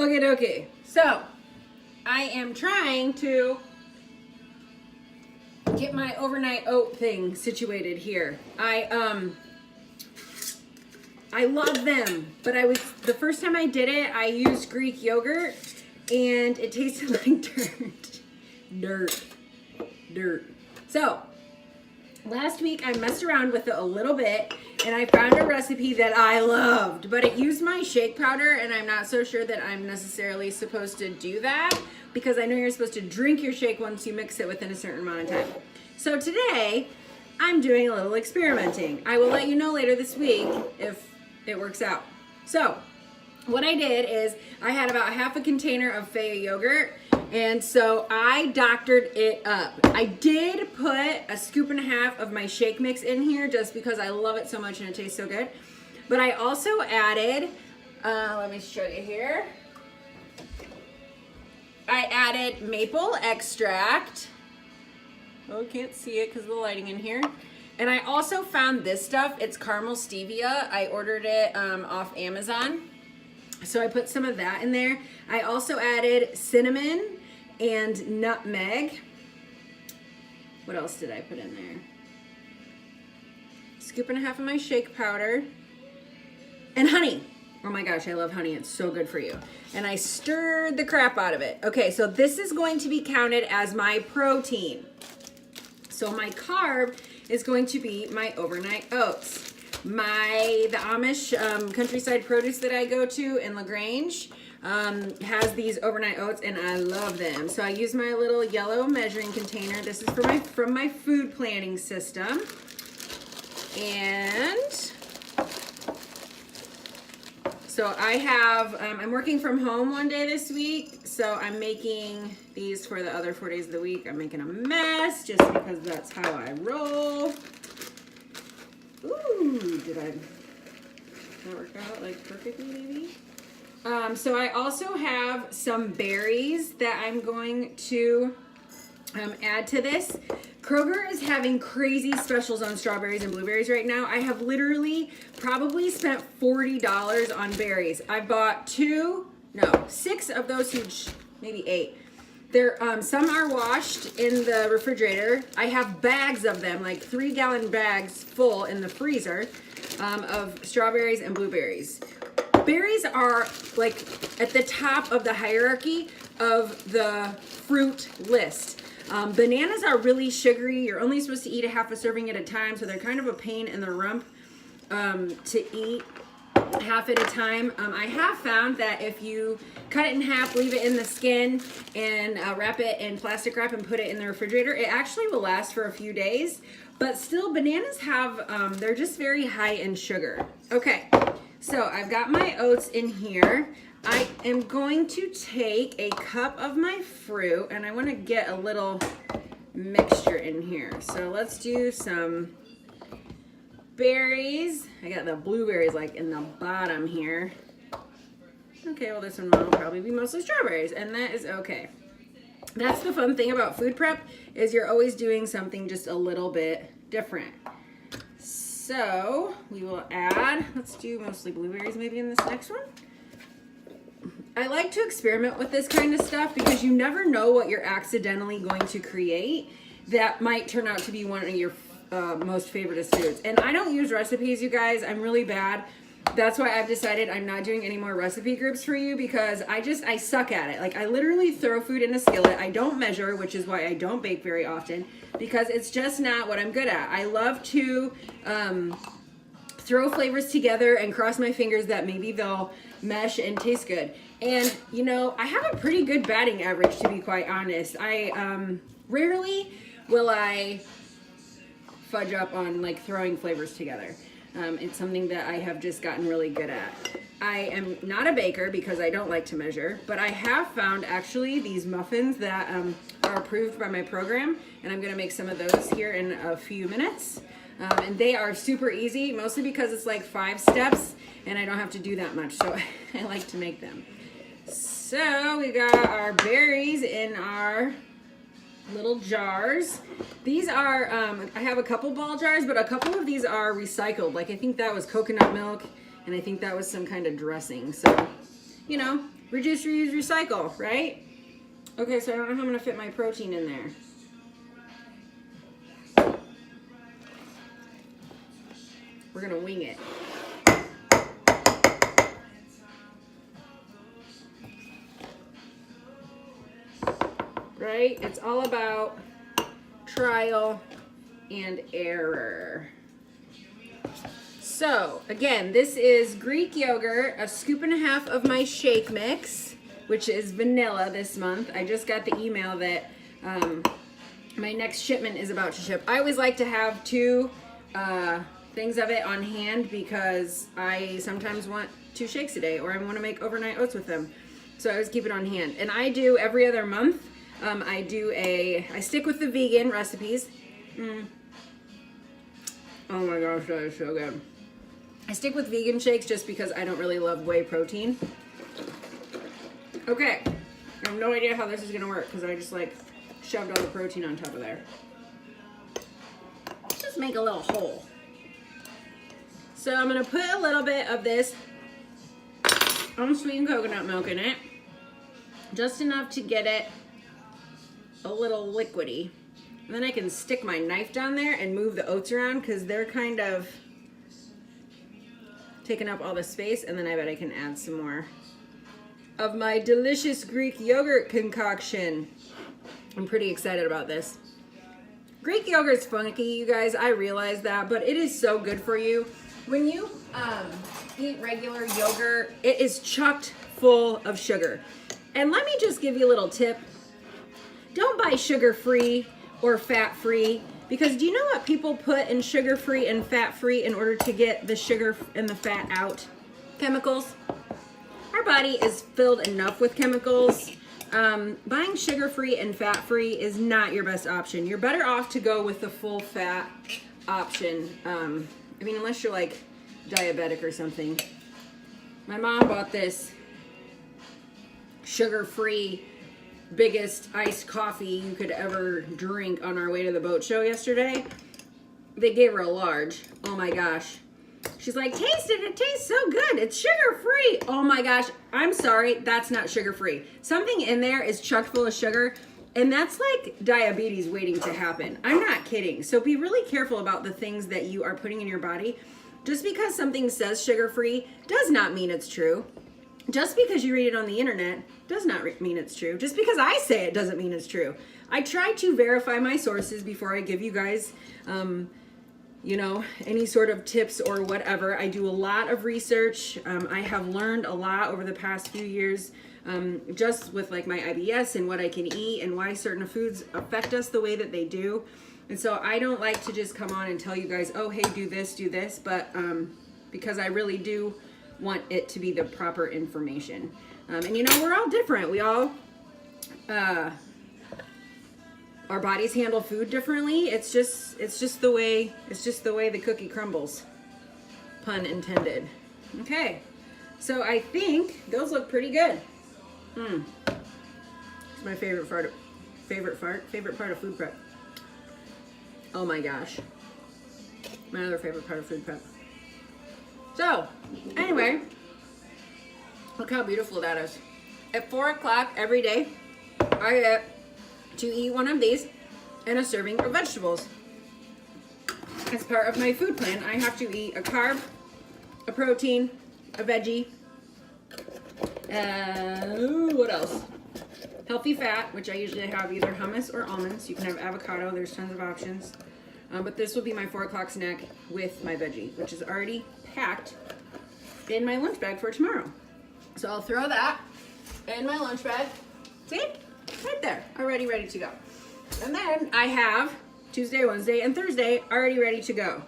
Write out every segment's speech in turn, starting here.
Okay. So, I am trying to get my overnight oat thing situated here. I love them, but the first time I did it, I used Greek yogurt, and it tasted like dirt. So, last week I messed around with it a little bit, and I found a recipe that I loved, but it used my shake powder, and I'm not so sure that I'm necessarily supposed to do that, because I know you're supposed to drink your shake once you mix it within a certain amount of time. So today, I'm doing a little experimenting. I will let you know later this week if it works out. So, what I did is I had about half a container of Faya yogurt, and so I doctored it up. I did put a scoop and a half of my shake mix in here just because I love it so much and it tastes so good. But I also added, let me show you here. I added maple extract. Oh, can't see it because of the lighting in here. And I also found this stuff. It's caramel stevia. I ordered it off Amazon. So I put some of that in there. I also added cinnamon and nutmeg. What else did I put in there? Scoop and a half of my shake powder. And honey. Oh my gosh, I love honey. It's so good for you. And I stirred the crap out of it. Okay, so this is going to be counted as my protein. So my carb is going to be my overnight oats. The Amish countryside produce that I go to in LaGrange has these overnight oats, and I love them. So I use my little yellow measuring container. This is from my food planning system. And so I have, I'm working from home one day this week, so I'm making these for the other 4 days of the week. I'm making a mess just because that's how I roll. Ooh, did that work out like perfectly maybe? So I also have some berries that I'm going to add to this. Kroger is having crazy specials on strawberries and blueberries right now. I have literally probably spent $40 on berries. I bought 6 of those huge, maybe 8. Some are washed in the refrigerator. I have bags of them, like 3-gallon bags full in the freezer of strawberries and blueberries. Berries are like at the top of the hierarchy of the fruit list. Bananas are really sugary. You're only supposed to eat a half a serving at a time, so they're kind of a pain in the rump to eat half at a time. I have found that if you cut it in half, leave it in the skin, and wrap it in plastic wrap and put it in the refrigerator, it actually will last for a few days. But still, bananas have, they're just very high in sugar. Okay, so I've got my oats in here. I am going to take a cup of my fruit, and I want to get a little mixture in here. So let's do some berries. I got the blueberries like in the bottom here. Okay, well this one will probably be mostly strawberries, and that is okay. That's the fun thing about food prep, is you're always doing something just a little bit different. So we will add, let's do mostly blueberries maybe in this next one. I like to experiment with this kind of stuff because you never know what you're accidentally going to create that might turn out to be one of your most favorite foods. And I don't use recipes, you guys. I'm really bad. That's why I've decided I'm not doing any more recipe groups for you, because I suck at it. Like, I literally throw food in a skillet. I don't measure, which is why I don't bake very often, because it's just not what I'm good at. I love to throw flavors together and cross my fingers that maybe they'll mesh and taste good. And, you know, I have a pretty good batting average, to be quite honest. Rarely will I fudge up on, like, throwing flavors together. It's something that I have just gotten really good at. I am not a baker because I don't like to measure, but I have found actually these muffins that are approved by my program, and I'm going to make some of those here in a few minutes. And they are super easy, mostly because it's like 5 steps, and I don't have to do that much, so I like to make them. So we got our berries in our little jars. These are, I have a couple ball jars, but a couple of these are recycled. Like, I think that was coconut milk, and I think that was some kind of dressing. So, you know, Reduce, reuse, recycle, right? Okay, so I don't know how I'm gonna fit my protein in there. We're gonna wing it. Right? It's all about trial and error. So, again, this is Greek yogurt, a scoop and a half of my shake mix, which is vanilla this month. I just got the email that my next shipment is about to ship. I always like to have two things of it on hand because I sometimes want 2 shakes a day, or I want to make overnight oats with them. So I always keep it on hand. And I do every other month. I stick with the vegan recipes. Oh my gosh, that is so good. I stick with vegan shakes just because I don't really love whey protein. Okay, I have no idea how this is gonna work because I just like shoved all the protein on top of there. Let's just make a little hole. So I'm gonna put a little bit of this unsweetened coconut milk in it. Just enough to get it a little liquidy. And then I can stick my knife down there and move the oats around because they're kind of taking up all the space. And then I bet I can add some more of my delicious Greek yogurt concoction. I'm pretty excited about this. Greek yogurt's funky, you guys. I realize that, but it is so good for you. When you eat regular yogurt, it is chocked full of sugar. And let me just give you a little tip. Don't buy sugar-free or fat-free, because do you know what people put in sugar-free and fat-free in order to get the sugar and the fat out? Chemicals. Our body is filled enough with chemicals. Buying sugar-free and fat-free is not your best option. You're better off to go with the full fat option. I mean, unless you're like diabetic or something. My mom bought this sugar-free biggest iced coffee you could ever drink on our way to the boat show yesterday. They gave her a large. Oh my gosh. She's like, taste it. It tastes so good. It's sugar-free. Oh my gosh. I'm sorry. That's not sugar-free. Something in there is chock full of sugar, and that's like diabetes waiting to happen. I'm not kidding. So be really careful about the things that you are putting in your body. Just because something says sugar-free does not mean it's true. Just because you read it on the internet does not mean it's true. Just because I say it doesn't mean it's true. I try to verify my sources before I give you guys, you know, any sort of tips or whatever. I do a lot of research. I have learned a lot over the past few years, just with like my IBS and what I can eat and why certain foods affect us the way that they do. And so I don't like to just come on and tell you guys, oh, hey, do this, but because I really do want it to be the proper information. And you know, we're all different. We all, our bodies handle food differently. It's just the way the cookie crumbles. Pun intended. Okay. So I think those look pretty good. It's my favorite part of food prep. Oh my gosh. My other favorite part of food prep. So, anyway, look how beautiful that is. At 4 o'clock every day, I get to eat one of these and a serving of vegetables. As part of my food plan, I have to eat a carb, a protein, a veggie, what else? Healthy fat, which I usually have either hummus or almonds. You can have avocado, there's tons of options. But this will be my 4 o'clock snack with my veggie, which is already packed in my lunch bag for tomorrow. So I'll throw that in my lunch bag. See? Right there, already ready to go. And then I have Tuesday, Wednesday, and Thursday already ready to go.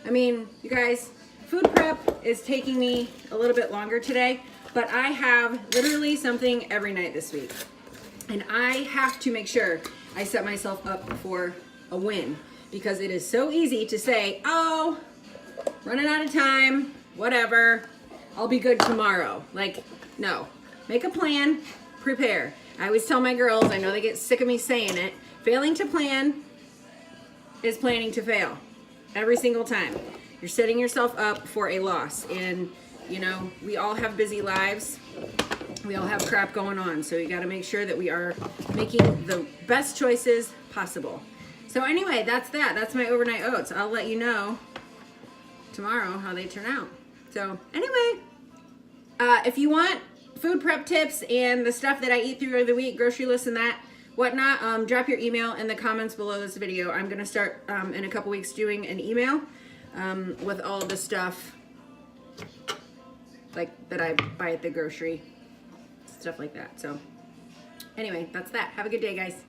I mean, you guys, food prep is taking me a little bit longer today, but I have literally something every night this week. And I have to make sure I set myself up for a win, because it is so easy to say, oh, running out of time, whatever, I'll be good tomorrow. Like, no, make a plan, prepare. I always tell my girls, I know they get sick of me saying it, failing to plan is planning to fail every single time. You're setting yourself up for a loss. And, you know, we all have busy lives. We all have crap going on, so you got to make sure that we are making the best choices possible. So anyway, that's that. That's my overnight oats. I'll let you know tomorrow how they turn out. So anyway, if you want food prep tips and the stuff that I eat through the week, grocery lists and that, whatnot, drop your email in the comments below this video. I'm going to start in a couple weeks doing an email with all of the stuff like that I buy at the grocery, stuff like that. So anyway, that's that. Have a good day, guys.